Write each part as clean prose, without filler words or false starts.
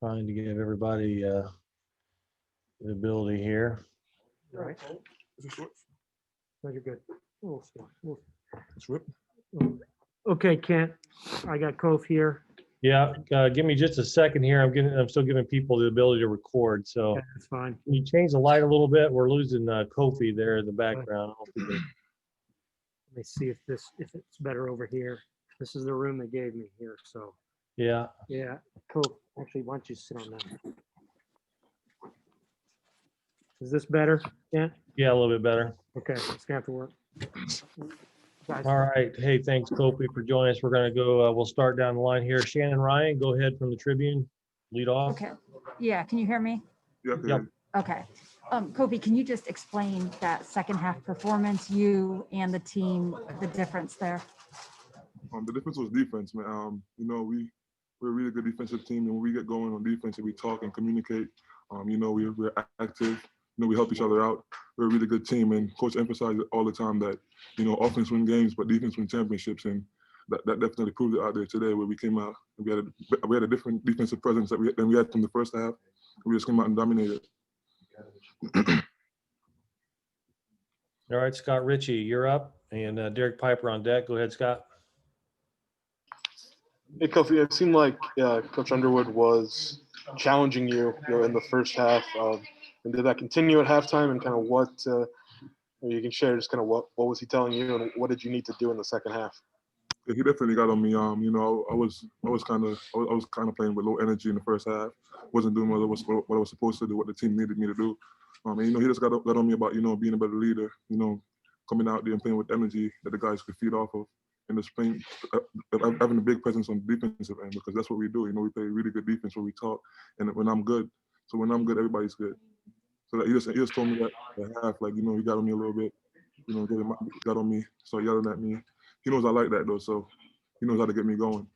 Trying to give everybody the ability here. All right. No, you're good. It's ripped. Okay, Kent, I got Kofi here. Yeah, give me just a second here. I'm still giving people the ability to record. So Yeah, that's fine. can you change the light a little bit? We're losing Kofi there in the background. Let me see if it's better over here. This is the room they gave me here, so. Yeah. Yeah, cool. Actually, why don't you sit on that? Is this better? Yeah? Yeah, a little bit better. Okay, it's gonna have to work. Guys, All right. Hey, thanks, Kofi, for joining us. We're going to go, we'll start down the line here. Shannon Ryan, go ahead from the Tribune. Lead off. Okay. Yeah. Can you hear me? Yeah. Yep. Okay. Kofi, can you just explain that second half performance, you and the team, the difference there? The difference was defense, man. We're a really good defensive team, and when we get going on defense and we talk and communicate, we're active. We help each other out. We're a really good team, and coach emphasizes all the time that, offense wins games, but defense wins championships, and that definitely proved it out there today, where we came out. We had a different defensive presence than we had from the first half. We just came out and dominated. All right, Scott Ritchie, you're up, and Derek Piper on deck. Go ahead, Scott. Hey, Kofi, it seemed like Coach Underwood was challenging you, in the first half. And did that continue at halftime? And kind of what you can share, just kind of what was he telling you, and what did you need to do in the second half? Yeah, he definitely got on me. I was kind of playing with low energy in the first half. Wasn't doing what I was supposed to do, what the team needed me to do. And he just got on me about being a better leader. Coming out there and playing with energy that the guys could feed off of, and just playing, having a big presence on the defensive end, because that's what we do. We play really good defense where we talk, and when I'm good, everybody's good. So that he just told me that at half, he got on me a little bit, got on me, started yelling at me. He knows I like that though, so he knows how to get me going.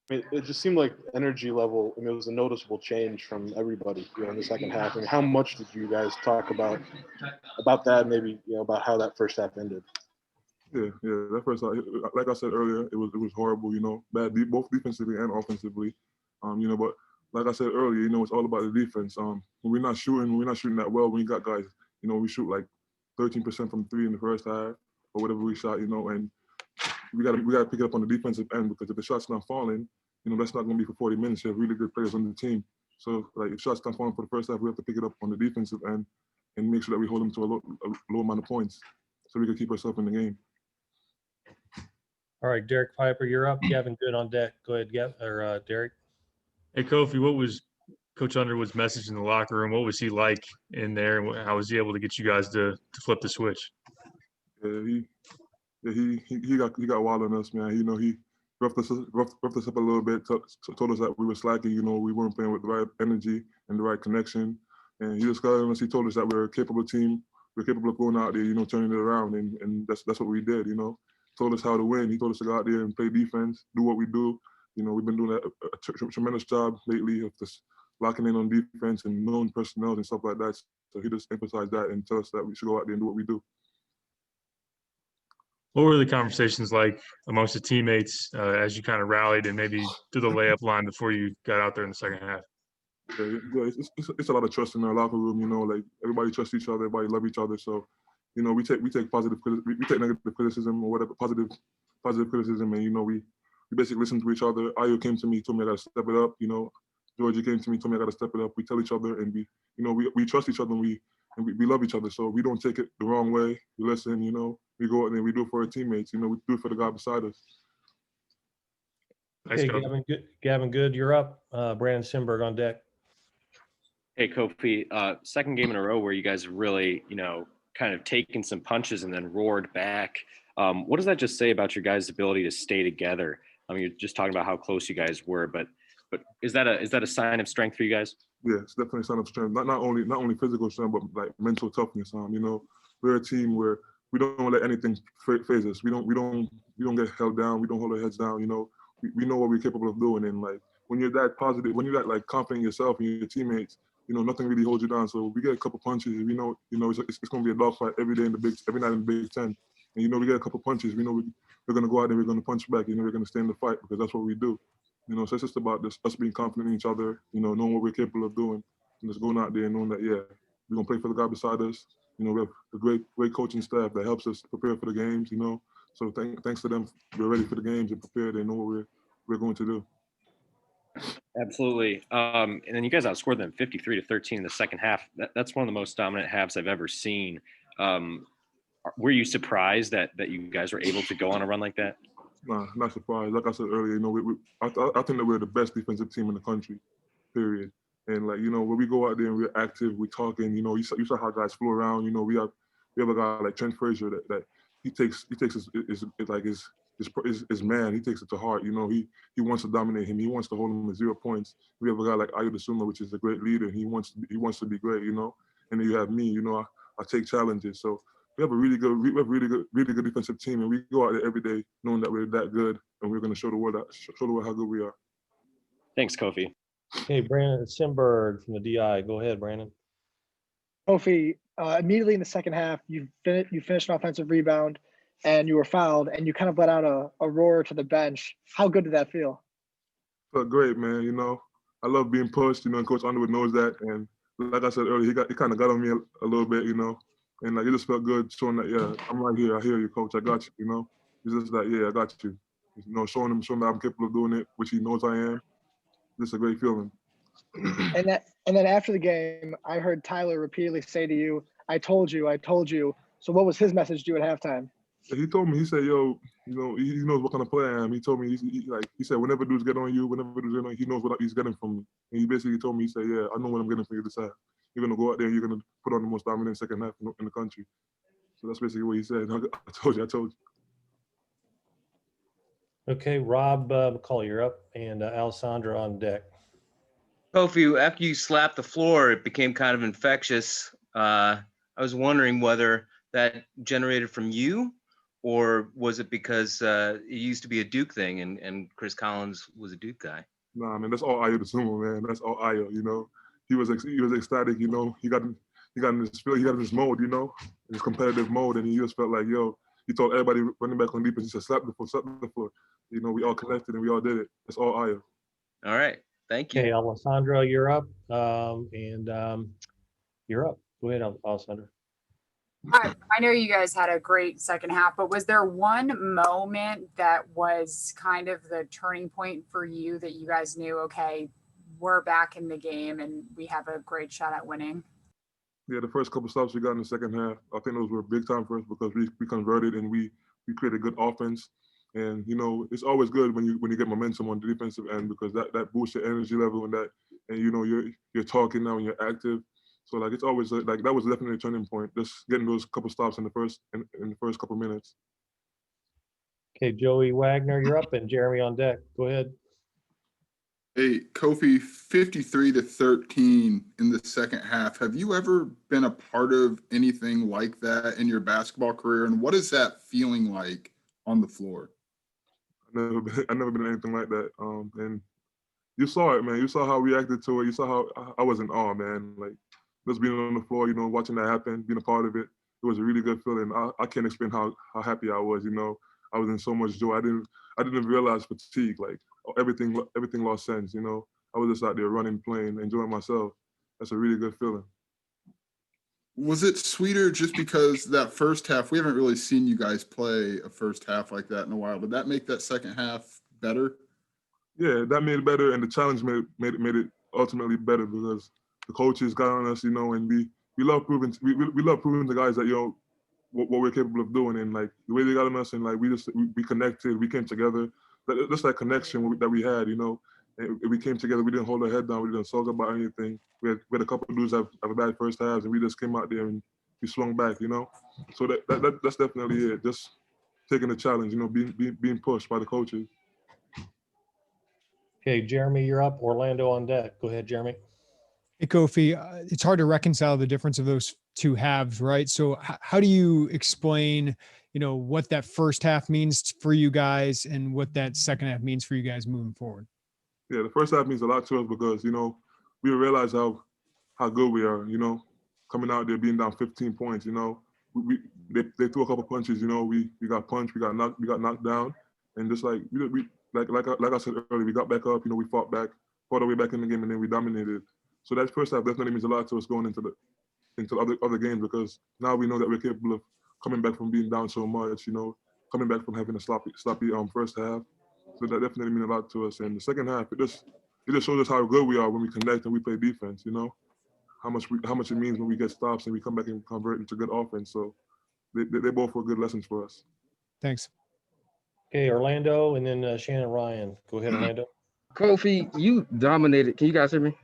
It just seemed like energy level. It was a noticeable change from everybody, in the second half. And how much did you guys talk about that? Maybe about how that first half ended. Yeah. That first half, like I said earlier, it was horrible. Bad both defensively and offensively. But like I said earlier, it's all about the defense. When we're not shooting that well. When you got guys, we shoot like 13% from three in the first half or whatever we shot, and we gotta pick it up on the defensive end, because if the shot's not falling, that's not gonna be for 40 minutes. You have really good players on the team. So if shots not falling for the first half, we have to pick it up on the defensive end and make sure that we hold them to a low amount of points so we can keep ourselves in the game. All right, Derek Piper, you're up. Gavin Good on deck. Go ahead, Derek. Hey, Kofi, what was Coach Underwood's message in the locker room? What was he like in there? And how was he able to get you guys to flip the switch? Yeah, he got wild on us, man. He roughed us up a little bit, told us that we were slacking. We weren't playing with the right energy and the right connection. And he just got on us. He told us that we're a capable team. We're capable of going out there, turning it around, and that's what we did. Told us how to win. He told us to go out there and play defense, do what we do. We've been doing a tremendous job lately of just locking in on defense and knowing personnel and stuff like that. So he just emphasized that and tell us that we should go out there and do what we do. What were the conversations like amongst the teammates as you kind of rallied and maybe to the layup line before you got out there in the second half? Yeah, it's a lot of trust in our locker room. Everybody trusts each other, everybody love each other. So, we take negative criticism or whatever, positive criticism, and we basically listen to each other. Ayo came to me, told me I gotta step it up. Georgie came to me, told me I gotta step it up. We tell each other, and we trust each other, and we love each other. So we don't take it the wrong way. We listen, we go out and we do it for our teammates. We do it for the guy beside us. Hey, Gavin Good, you're up. Brandon Simberg on deck. Hey, Kofi, second game in a row where you guys really, kind of taken some punches and then roared back. What does that just say about your guys' ability to stay together? You're just talking about how close you guys were, but is that a sign of strength for you guys? Yeah, it's definitely a sign of strength. Not only physical strength, but like mental toughness. We're a team where we don't let anything phase us. We don't get held down. We don't hold our heads down. We know what we're capable of doing, and when you're that positive, when you're that confident in yourself and your teammates, nothing really holds you down. So we get a couple punches. We know, it's going to be a dogfight every night in the Big Ten. And we get a couple punches. We know we're going to go out there. We're going to punch back. We're going to stay in the fight, because that's what we do. You know, so it's just about this, us being confident in each other, you know, knowing what we're capable of doing, and just going out there and knowing that, yeah, we're gonna play for the guy beside us. You know, we have a great coaching staff that helps us prepare for the games, you know. So thanks to them, we're ready for the games and prepared and know what we're going to do. Absolutely. And then you guys outscored them 53-13 in the second half. That's one of the most dominant halves I've ever seen. Were you surprised that you guys were able to go on a run like that? Nah, not surprised. Like I said earlier, you know, I think that we're the best defensive team in the country, period. And like, you know, when we go out there and we're active, we're talking, you know, you saw how guys flew around. You know, we have a guy like Trent Frazier that he takes his man. He takes it to heart. You know, he wants to dominate him. He wants to hold him at 0 points. We have a guy like Ayo Dosunmu, which is a great leader. He wants to be great. You know, and then you have me. You know, I take challenges. So we have a really good defensive team, and we go out there every day knowing that we're that good, and we're going to show the world how good we are. Thanks, Kofi. Okay, Brandon Simberg from the DI. Go ahead, Brandon. Kofi, immediately in the second half, you finished an offensive rebound and you were fouled and you kind of let out a roar to the bench. How good did that feel? Felt great, man. You know, I love being pushed, you know, and Coach Underwood knows that. And like I said earlier, he kind of got on me a little bit, you know, and like it just felt good showing that, yeah, I'm right here. I hear you, Coach. I got you, you know. It's just like, yeah, I got you. You know, showing that I'm capable of doing it, which he knows I am. It's a great feeling. And then after the game, I heard Tyler repeatedly say to you, I told you. So what was his message to you at halftime? He told me, he said, yo, you know, he knows what kind of player I am. He told me, he said, whenever dudes get on you, he knows what he's getting from me. And he basically told me, he said, yeah, I know what I'm getting from you this half. You're going to go out there and you're going to put on the most dominant second half in the country. So that's basically what he said. I told you. Okay, Rob McCall, you're up, and Alessandra on deck. Kofi, after you slapped the floor, it became kind of infectious. I was wondering whether that generated from you, or was it because it used to be a Duke thing and Chris Collins was a Duke guy? Nah, man, that's all Ayo Dosunmu, man. That's all Ayo, you know. He was ecstatic, you know. He got in this feel, he got in this mode, you know, this competitive mode, and he just felt like, yo, he told everybody running back on defense, he said, slap the floor. You know, we all connected and we all did it. That's all Ayo. All right, thank you. Okay, Alessandra, you're up, you're up. Go ahead, Alessandra. I know you guys had a great second half, but was there one moment that was kind of the turning point for you that you guys knew, okay, we're back in the game and we have a great shot at winning? Yeah, the first couple stops we got in the second half, I think those were big time for us because we converted and we created good offense. And you know, it's always good when you get momentum on the defensive end because that boosts your energy level and you know you're talking now and you're active. So like it's always like that was definitely a turning point. Just getting those couple stops in the first couple minutes. Okay, Joey Wagner, you're up, and Jeremy on deck. Go ahead. Hey, Kofi, 53-13 in the second half. Have you ever been a part of anything like that in your basketball career? And what is that feeling like on the floor? I've never been anything like that. And you saw it, man. You saw how we reacted to it. You saw how I was in awe, man. Like just being on the floor, you know, watching that happen, being a part of it. It was a really good feeling. I can't explain how happy I was. You know, I was in so much joy. I didn't realize fatigue. Like everything lost sense. You know, I was just out there running, playing, enjoying myself. That's a really good feeling. Was it sweeter just because that first half, we haven't really seen you guys play a first half like that in a while. Did that make that second half better? Yeah, that made it better, and the challenge made it ultimately better because the coaches got on us, you know, and we love proving to guys that, you know, what we're capable of doing, and like the way they got on us, and like we connected, we came together. Just that connection that we had, you know, and we came together. We didn't hold our head down. We didn't talk about anything. We had a couple of dudes have a bad first halves, and we just came out there and we swung back, you know. So that's definitely it. Just taking the challenge, you know, being pushed by the coaches. Okay, Jeremy, you're up. Orlando on deck. Go ahead, Jeremy. Hey, Kofi, it's hard to reconcile the difference of those two halves, right? So how do you explain, you know, what that first half means for you guys and what that second half means for you guys moving forward? Yeah, the first half means a lot to us because, you know, we realize how good we are, you know, coming out there being down 15 points, you know. They threw a couple punches, you know, we got punched, we got knocked down, and just like we like I said earlier, we got back up. You know, we fought our way back in the game, and then we dominated. So that first half definitely means a lot to us going into other games, because now we know that we're capable of coming back from being down so much. You know, coming back from having a sloppy first half. So that definitely means a lot to us. And the second half, it just shows us how good we are when we connect and we play defense. You know, how much it means when we get stops and we come back and convert into good offense. So they both were good lessons for us. Thanks. Okay, Orlando, and then Shannon Ryan. Go ahead, Orlando. Kofi, you dominated. Can you guys hear me?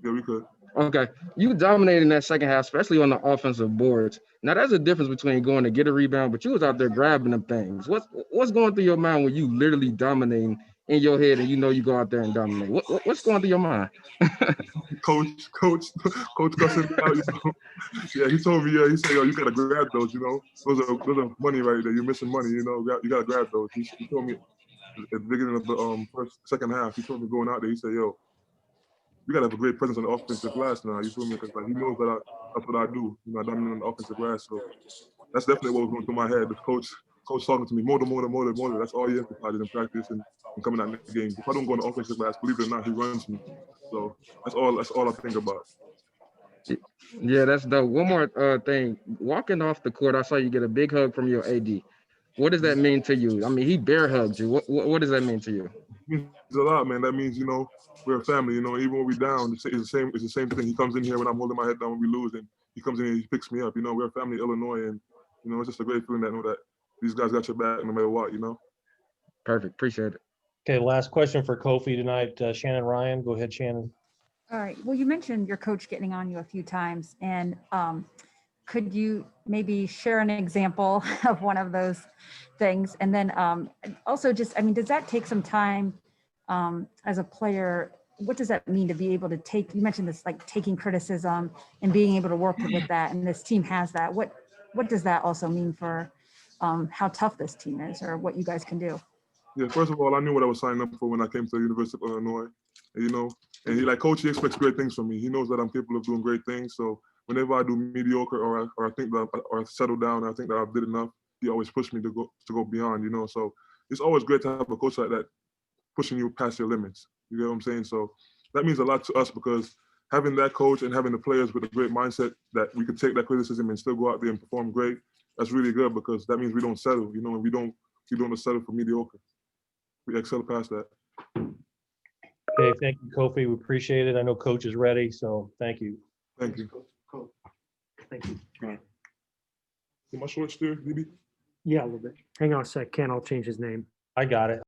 Yeah, we could. Okay. You dominated in that second half, especially on the offensive boards. Now, there's a difference between going to get a rebound, but you was out there grabbing them things. What's going through your mind when you literally dominating in your head and you know you go out there and dominate? What's going through your mind? Coach cussing me out. You know? Yeah, he told me. Yeah, he said, "Yo, you gotta grab those. You know, those are money right there. You're missing money. You know, you gotta grab those." He told me at the beginning of the second half. He told me going out there. He said, "Yo, you gotta have a great presence on the offensive glass now." You feel me? Because like he knows that that's what I do. You know, I dominate on the offensive glass. So that's definitely what was going through my head. The coach talking to me, more. That's all he emphasizes in practice and coming out in the game. If I don't go on the offensive glass, believe it or not, he runs me. So that's all I think about. Yeah, that's dope. One more thing. Walking off the court, I saw you get a big hug from your AD. What does that mean to you? I mean, he bear hugged you. What does that mean to you? It means a lot, man. That means, you know, we're a family. You know, even when we're down, it's the same thing. He comes in here when I'm holding my head down when we lose, and he comes in here and he picks me up. You know, we're a family, Illinois, and you know, it's just a great feeling that know that these guys got your back no matter what. You know. Perfect. Appreciate it. Okay, last question for Kofi tonight. Shannon Ryan. Go ahead, Shannon. All right. Well, you mentioned your coach getting on you a few times, and could you maybe share an example of one of those things? And then also just, I mean, does that take some time as a player? What does that mean to be able to take, you mentioned this, like taking criticism and being able to work with that, and this team has that. What does that also mean for how tough this team is, or what you guys can do? Yeah, first of all, I knew what I was signing up for when I came to the University of Illinois. And, you know, and Coach, he expects great things from me. He knows that I'm capable of doing great things. So whenever I do mediocre or I think that I settle down and I think that I've did enough, he always pushed me to go beyond. You know, so it's always great to have a coach like that pushing you past your limits. You get what I'm saying? So that means a lot to us, because having that coach and having the players with a great mindset that we could take that criticism and still go out there and perform great, that's really good, because that means we don't settle. You know, and we don't settle for mediocre. We excel past that. Okay, thank you, Kofi. We appreciate it. I know Coach is ready, so thank you. Thank you. Thank you. Am I short still, DB? Yeah, a little bit. Hang on a sec. Ken, I'll change his name. I got it.